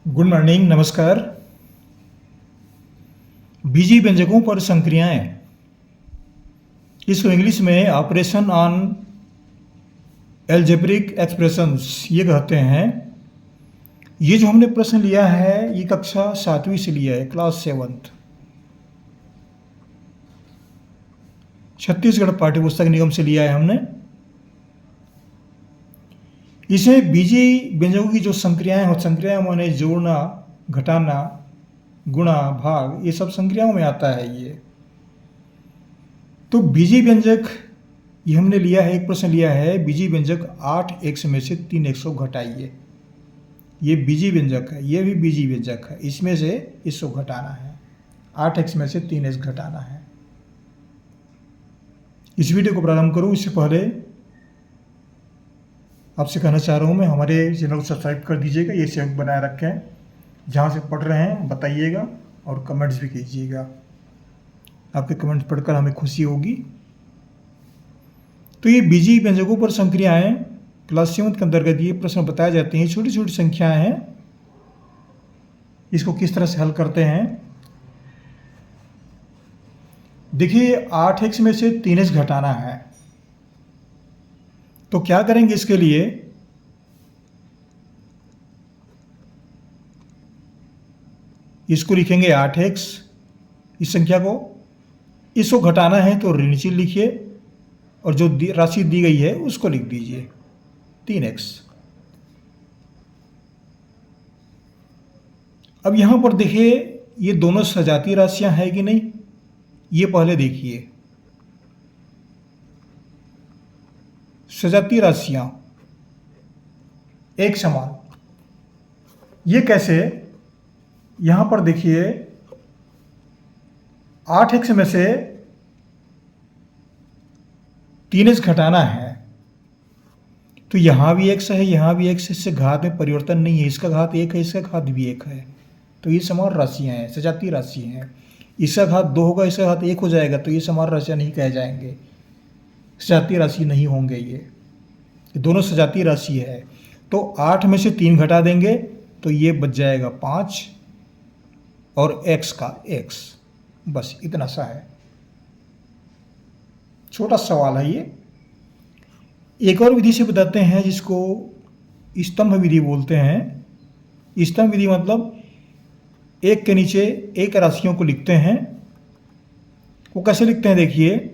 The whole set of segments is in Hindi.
गुड मॉर्निंग, नमस्कार। बीजी व्यंजकों पर संक्रियाएं, इसको इंग्लिश में ऑपरेशन ऑन एल्जेब्रिक एक्सप्रेशंस ये कहते हैं। ये जो हमने प्रश्न लिया है ये कक्षा 7वीं से लिया है, क्लास 7th, छत्तीसगढ़ पाठ्यपुस्तक निगम से लिया है हमने। इसे बीजी व्यंजकों की जो संक्रियाएं हो, संक्रियाएं माने जोड़ना, घटाना, गुणा, भाग, ये सब संक्रियाओं में आता है ये। तो बीजी व्यंजक ये हमने लिया है, एक प्रश्न लिया है, बीजी व्यंजक 8x में से 3x को घटाइए। ये बीजी व्यंजक है, ये भी बीजी व्यंजक है, इसमें से इसको घटाना है, 8x में से 3x घटाना है। इस वीडियो को प्रारंभ करूं इससे पहले आपसे कहना चाह रहा हूं मैं, हमारे चैनल को सब्सक्राइब कर दीजिएगा, ये सेवक बनाए रखें, जहाँ से पढ़ रहे हैं बताइएगा और कमेंट्स भी कीजिएगा। आपके कमेंट्स पढ़कर हमें खुशी होगी। तो ये बीजी व्यंजकों पर संक्रियाएं क्लास 7 के अंतर्गत ये प्रश्न बताए जाते हैं। छोटी छोटी संख्याएं हैं, इसको किस तरह से हल करते हैं देखिए। 8x में से 3x घटाना है, तो क्या करेंगे इसके लिए, इसको लिखेंगे 8x, इस संख्या को, इसको घटाना है तो ऋण चिन्ह लिखिए और जो राशि दी गई है उसको लिख दीजिए 3x। अब यहां पर देखिए ये दोनों सजातीय राशियां हैं कि नहीं, ये पहले देखिए। सजातीय राशियां एक समान, ये कैसे, यहां पर देखिए 8x में से 3x घटाना है, तो यहां भी x है, यहां भी x, इससे घात में परिवर्तन नहीं है, इसका घात 1 है, इसका घात भी 1 है, तो ये समान राशियां हैं, सजातीय राशि हैं। इसका घात 2 होगा, इसका घात 1 हो जाएगा, तो ये समान राशियां नहीं कहे जाएंगे, सजातीय राशि नहीं होंगे ये दोनों सजातीय राशि है। तो 8 में से 3 घटा देंगे तो ये बच जाएगा 5 और x का x, बस इतना सा है, छोटा सवाल है ये। एक और विधि से बताते हैं जिसको स्तंभ विधि बोलते हैं। स्तंभ विधि मतलब एक के नीचे एक राशियों को लिखते हैं। वो कैसे लिखते हैं देखिए,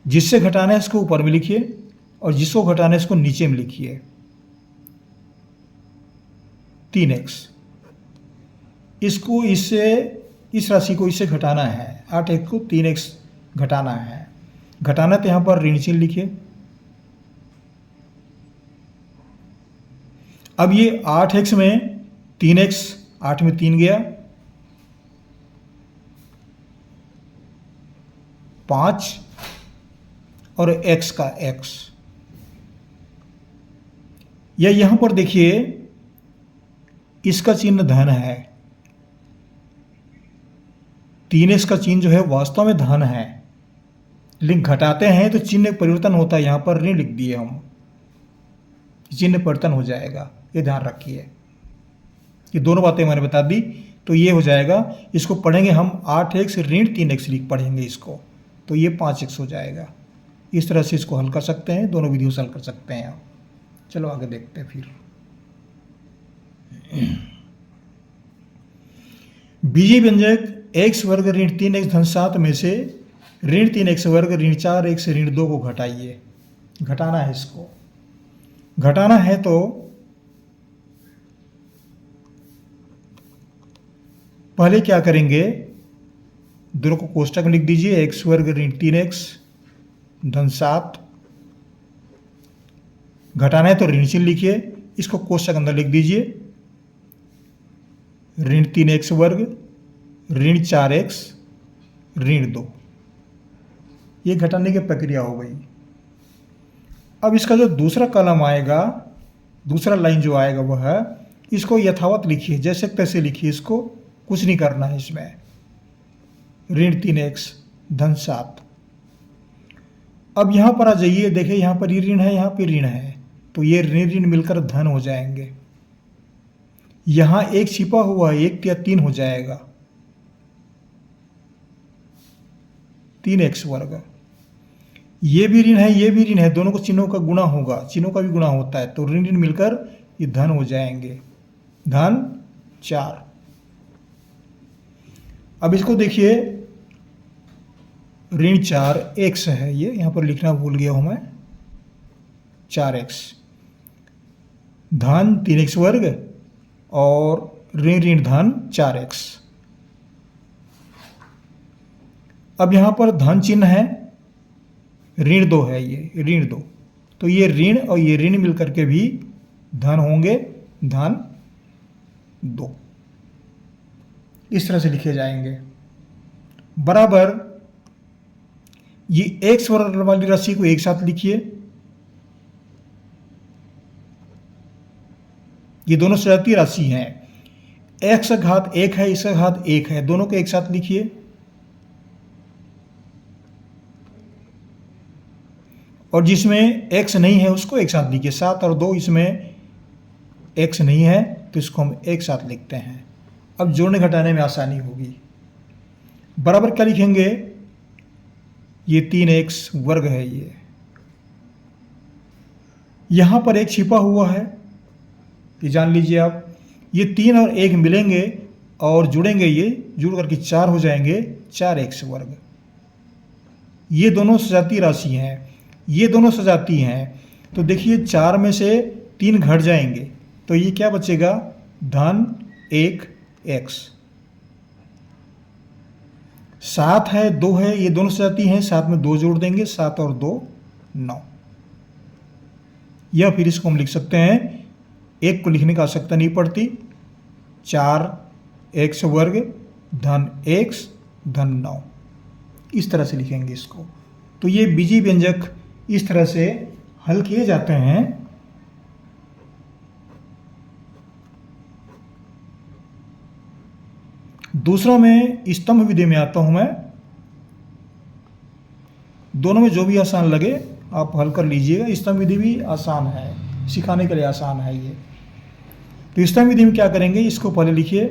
जिससे घटाना है इसको ऊपर में लिखिए और जिसको घटाना है इसको नीचे में लिखिए। 3x, इसको इससे, इस राशि को इससे घटाना है, 8x को 3x घटाना है। घटाना तो यहां पर ऋण चिन्ह लिखिए। अब ये 8x में 3x, 8 में 3 गया, 5 और x का x। या यहां पर देखिए इसका चिन्ह धन है, 3x का चिन्ह जो है वास्तव में धन है, लेकिन घटाते हैं तो चिन्ह परिवर्तन होता है, यहां पर ऋण लिख दिए हम, चिन्ह परिवर्तन हो जाएगा, ये ध्यान रखिए। ये दोनों बातें मैंने बता दी, तो ये हो जाएगा, इसको पढ़ेंगे हम 8x ऋण 3x लिख पढ़ेंगे इसको, तो ये 5x हो जाएगा। इस तरह से इसको हल कर सकते हैं, दोनों विधियों से हल कर सकते हैं आप। चलो आगे देखते हैं फिर। बीजी व्यंजक x वर्ग ऋण 3x धन 7 में से ऋण 3x वर्ग ऋण 4x ऋण 2 को घटाइए। घटाना है, इसको घटाना है तो पहले क्या करेंगे, दोनों को कोष्टक में लिख दीजिए, x वर्ग ऋण 3x धन 7, घटाना है तो ऋण चिन्ह लिखिए, इसको कोष्टक अंदर लिख दीजिए, ऋण 3x वर्ग ऋण 4x ऋण 2, ये घटाने की प्रक्रिया हो गई। अब इसका जो दूसरा कॉलम आएगा, दूसरा लाइन जो आएगा वह है, इसको यथावत लिखिए, जैसे तैसे लिखिए, इसको कुछ नहीं करना है इसमें। ऋण 3x धन 7, अब यहाँ पर आ जाइए, देखिए यहाँ पर ये ऋण है, यहाँ पे ऋण है, तो ये ऋण ऋण मिलकर धन हो जाएंगे। यहाँ एक छिपा हुआ है, 1 या 3 हो जाएगा, 3x वर्ग। ये भी ऋण है, ये भी ऋण है, दोनों को चिन्हों का गुणा होगा, चिन्हों का भी गुणा होता है, तो ऋण ऋण मिलकर ये धन हो जाएंगे, धन 4। अब इसको देखिए, ऋण 4x है, ये यहाँ पर लिखना भूल गया हूं मैं, 4x, धन 3x वर्ग और ऋण ऋण धन 4x। अब यहाँ पर धन चिन्ह है, ऋण 2 है, ये ऋण 2, तो ये ऋण और ये ऋण मिलकर के भी धन होंगे, धन 2। इस तरह से लिखे जाएंगे, बराबर ये x वर्ग वाली राशि को एक साथ लिखिए, ये दोनों सजातीय राशि हैं, x का घात 1 है, इसका घात 1 है, दोनों को एक साथ लिखिए, और जिसमें x नहीं है उसको एक साथ लिखिए, 7 और 2, इसमें x नहीं है तो इसको हम एक साथ लिखते हैं। अब जोड़ने घटाने में आसानी होगी, बराबर क्या लिखेंगे, ये 3x वर्ग है, ये यहां पर एक छिपा हुआ है, ये जान लीजिए आप, ये 3 और 1 मिलेंगे और जुड़ेंगे, ये जुड़ करके 4 हो जाएंगे, 4x वर्ग। ये दोनों सजातीय राशि हैं, ये दोनों सजातीय हैं, तो देखिए 4 में से 3 घट जाएंगे, तो ये क्या बचेगा, धन 1x। 7 है, 2 है, ये दोनों सजातीय हैं, साथ में 2 जोड़ देंगे, 7 और 2 9। या फिर इसको हम लिख सकते हैं, 1 को लिखने की आवश्यकता नहीं पड़ती, 4x वर्ग धन x धन 9, इस तरह से लिखेंगे इसको। तो ये बीजीय व्यंजक इस तरह से हल किए जाते हैं। दूसरा में स्तंभ विधि में आता हूं मैं, दोनों में जो भी आसान लगे आप हल कर लीजिएगा, स्तंभ विधि भी आसान है, सिखाने के लिए आसान है ये। तो स्तंभ विधि में क्या करेंगे, इसको पहले लिखिए,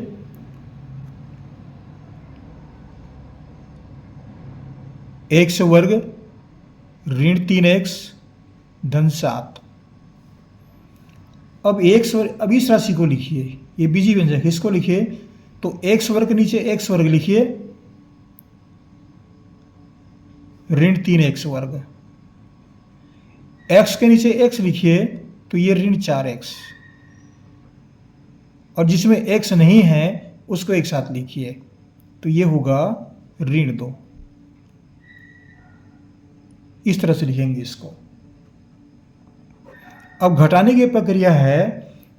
x वर्ग ऋण 3x धन 7। अब अब इस राशि को लिखिए, ये बीजीय व्यंजक, इसको लिखिए, तो x वर्ग के नीचे x वर्ग लिखिए, ऋण 3x वर्ग, x के नीचे x लिखिए, तो ये ऋण 4x, और जिसमें x नहीं है उसको एक साथ लिखिए, तो ये होगा ऋण 2। इस तरह से लिखेंगे इसको। अब घटाने की प्रक्रिया है,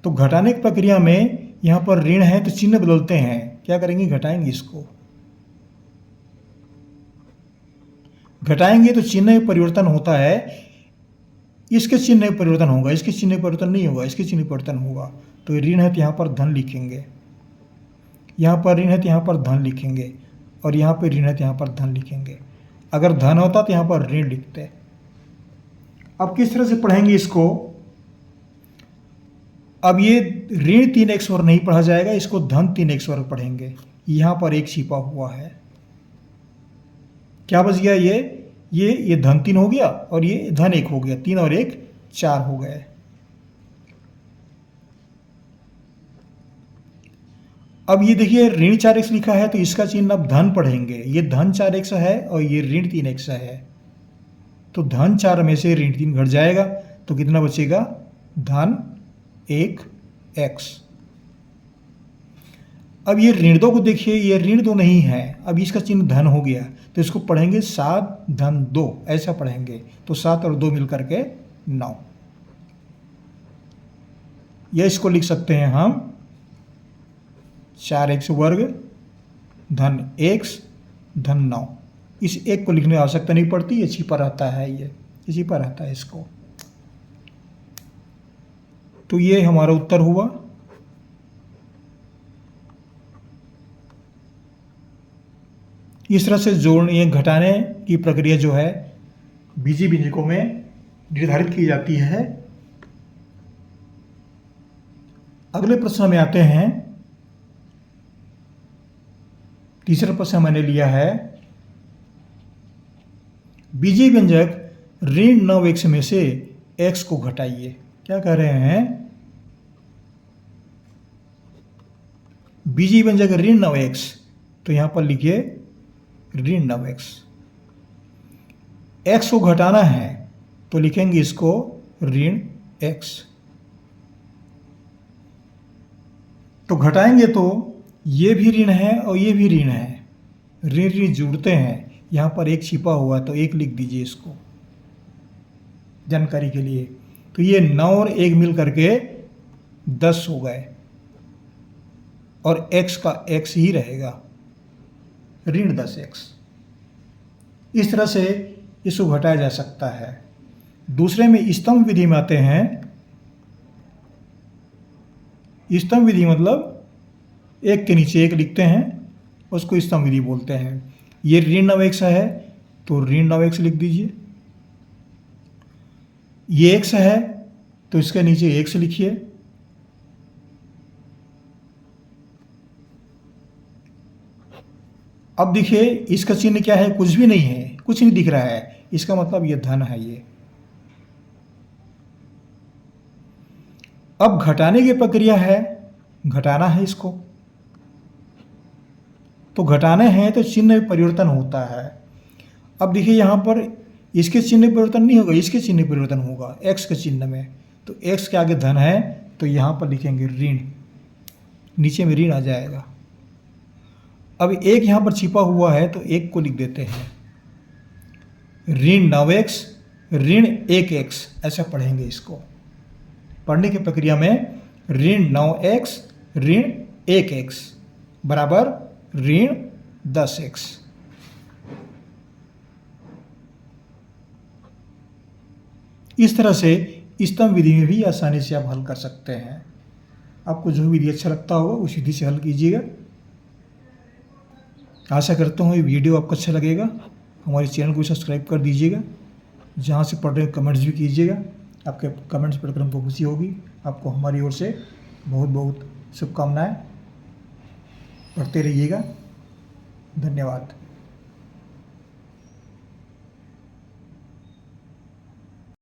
तो घटाने की प्रक्रिया में यहां पर ऋण है तो चिन्ह बदलते हैं, क्या करेंगे, घटाएंगे इसको, घटाएंगे तो चिन्ह में परिवर्तन होता है, इसके चिन्ह में परिवर्तन होगा, इसके चिन्ह में परिवर्तन नहीं होगा, इसके चिन्ह में परिवर्तन होगा। तो ऋण है तो यहाँ पर धन लिखेंगे, यहाँ पर ऋण है तो यहाँ पर धन लिखेंगे, और यहाँ पर ऋण है तो यहाँ पर धन लिखेंगे। अगर धन होता तो यहाँ पर ऋण लिखते। अब किस तरह से पढ़ेंगे इसको, अब ये ऋण 3x वर्ग नहीं पढ़ा जाएगा, इसको धन 3x वर्ग पढ़ेंगे। यहाँ पर एक छिपा हुआ है, क्या बच गया, ये धन 3 हो गया और ये धन 1 हो गया, 3 और 1 4 हो गए। अब ये देखिए ऋण 4x लिखा है, तो इसका चिन्ह अब धन पढ़ेंगे, ये धन 4x है और ये ऋण 3x है, तो धन 4 में से ऋण 3 घट जाएगा, तो कितना बचेगा, धन 1x। अब ये ऋण 2 को देखिए, ये ऋण 2 नहीं है, अब इसका चिन्ह धन हो गया, तो इसको पढ़ेंगे 7 धन 2, ऐसा पढ़ेंगे, तो 7 और 2 मिलकर के 9। या इसको लिख सकते हैं हम 4x वर्ग धन x धन 9। इस एक को लिखने की आवश्यकता नहीं पड़ती, ये छिपा रहता है, ये छिपा रहता है इसको। तो ये हमारा उत्तर हुआ। इस तरह से जोड़ने घटाने की प्रक्रिया जो है बीजीय व्यंजकों में निर्धारित की जाती है। अगले प्रश्न में आते हैं। तीसरा प्रश्न मैंने लिया है, बीजीय व्यंजक ऋण 9x में से x को घटाइए। क्या कह रहे हैं, बीजीय व्यंजक ऋण 9x, तो यहां पर लिखिए ऋण 9x। x को घटाना है तो लिखेंगे इसको ऋण x। तो घटाएंगे तो ये भी ऋण है और ये भी ऋण है, ऋण ऋण जुड़ते हैं। यहां पर एक छिपा हुआ है तो एक लिख दीजिए इसको जानकारी के लिए। तो ये 9 और 1 मिल करके 10 हो गए और x का x ही रहेगा, ऋण 10x। इस तरह से इसको घटाया जा सकता है। दूसरे में स्तंभ विधि में आते हैं। स्तंभ विधि मतलब एक के नीचे एक लिखते हैं, उसको स्तंभ विधि बोलते हैं। ये ऋण 9x है तो ऋण 9x लिख दीजिए। ये x है तो इसके नीचे x लिखिए। अब देखिए इसका चिन्ह क्या है, कुछ भी नहीं है, कुछ नहीं दिख रहा है, इसका मतलब ये धन है। ये अब घटाने की प्रक्रिया है, घटाना है इसको, तो घटाने हैं तो चिन्ह में परिवर्तन होता है। अब देखिए यहाँ पर इसके चिन्ह में परिवर्तन नहीं होगा, इसके चिन्ह में परिवर्तन होगा, x के चिन्ह में। तो x के आगे धन है तो यहाँ पर लिखेंगे ऋण, नीचे में ऋण आ जाएगा। अब एक यहाँ पर छिपा हुआ है तो एक को लिख देते हैं, ऋण 9x ऋण 1x, ऐसा पढ़ेंगे इसको। पढ़ने की प्रक्रिया में ऋण 9x ऋण 1x बराबर ऋण 10x। इस तरह से स्तंभ विधि में भी आसानी से आप हल कर सकते हैं। आपको जो विधि अच्छा लगता होगा उस विधि से हल कीजिएगा। आशा करता हूँ ये वीडियो आपको अच्छा लगेगा। हमारे चैनल को सब्सक्राइब कर दीजिएगा, जहाँ से पढ़ रहे कमेंट्स भी कीजिएगा। आपके कमेंट्स पढ़कर हमको खुशी होगी। आपको हमारी ओर से बहुत बहुत शुभकामनाएं। पढ़ते रहिएगा। धन्यवाद।